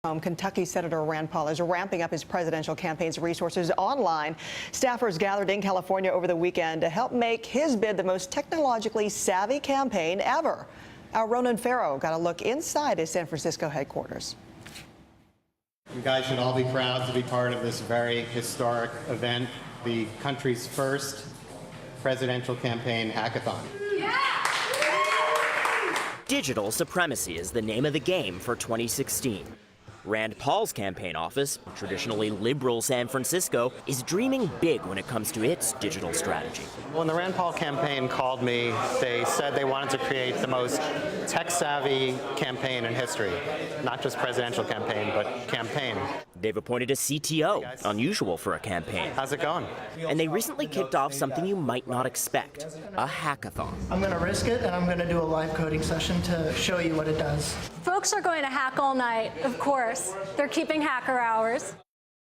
Kentucky Senator Rand Paul is ramping up his presidential campaign's resources online. Staffers gathered in California over the weekend to help make his bid the most technologically savvy campaign ever. Our Ronan Farrow got a look inside his San Francisco headquarters. You guys should all be proud to be part of this very historic event, the country's first presidential campaign hackathon. Digital supremacy is the name of the game for 2016. Rand Paul's campaign office, traditionally liberal San Francisco, is dreaming big when it comes to its digital strategy. When the Rand Paul campaign called me, they said they wanted to create the most tech-savvy campaign in history. Not just presidential campaign, but campaign. They've appointed a CTO, unusual for a campaign. How's it going? And they recently kicked off something you might not expect, a hackathon. I'm going to risk it, and I'm going to do a live coding session to show you what it does. Folks are going to hack all night, of course. They're keeping hacker hours.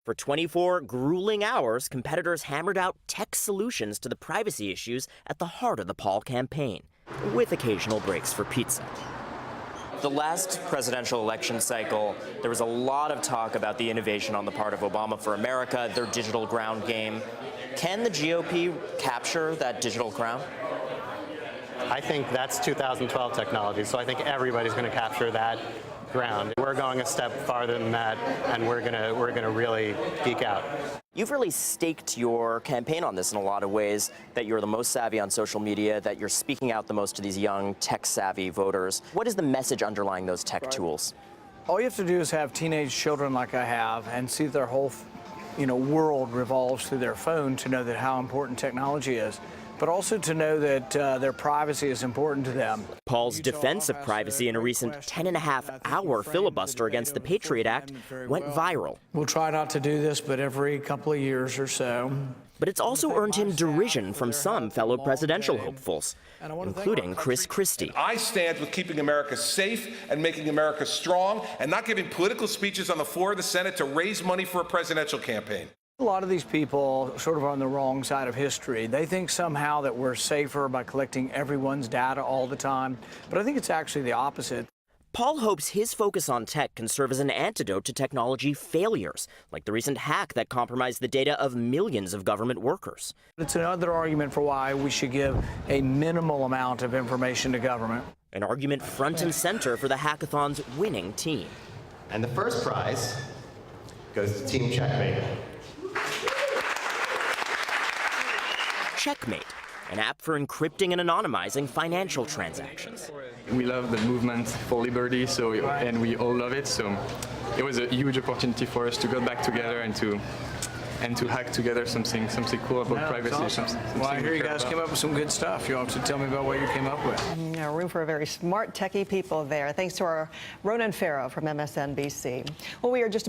For 24 grueling hours, competitors hammered out tech solutions to the privacy issues at the heart of the Paul campaign, with occasional breaks for pizza. The last presidential election cycle, there was a lot of talk about the innovation on the part of Obama for America, their digital ground game. Can the GOP capture that digital ground? I think that's 2012 technology, so I think everybody's going to capture that ground. We're going a step farther than that, and we're gonna really geek out. You've really staked your campaign on this in a lot of ways, that you're the most savvy on social media, that you're speaking out the most to these young, tech-savvy voters. What is the message underlying those tech tools? All you have to do is have teenage children like I have and see their whole world revolves through their phone to know that how important technology is, but also to know that their privacy is important to them. Paul's defense of privacy in a recent 10.5-hour filibuster against the Patriot Act went viral. We'll try not to do this, but every couple of years or so. But it's also earned him derision from some fellow presidential hopefuls, including Chris Christie. I stand with keeping America safe and making America strong and not giving political speeches on the floor of the Senate to raise money for a presidential campaign. A lot of these people sort of are on the wrong side of history. They think somehow that we're safer by collecting everyone's data all the time, but I think it's actually the opposite. Paul hopes his focus on tech can serve as an antidote to technology failures, like the recent hack that compromised the data of millions of government workers. It's another argument for why we should give a minimal amount of information to government. An argument front and center for the hackathon's winning team. And the first prize goes to Team Checkmate. Checkmate, an app for encrypting and anonymizing financial transactions. We love the movement for liberty, and we all love it, so it was a huge opportunity for us to go back together and to hack together something cool about privacy. Awesome. Well, I hear you guys came up with some good stuff. You'll have to tell me about what you came up with. Yeah, room for very smart, techie people there. Thanks to our Ronan Farrow from MSNBC. Well, we are just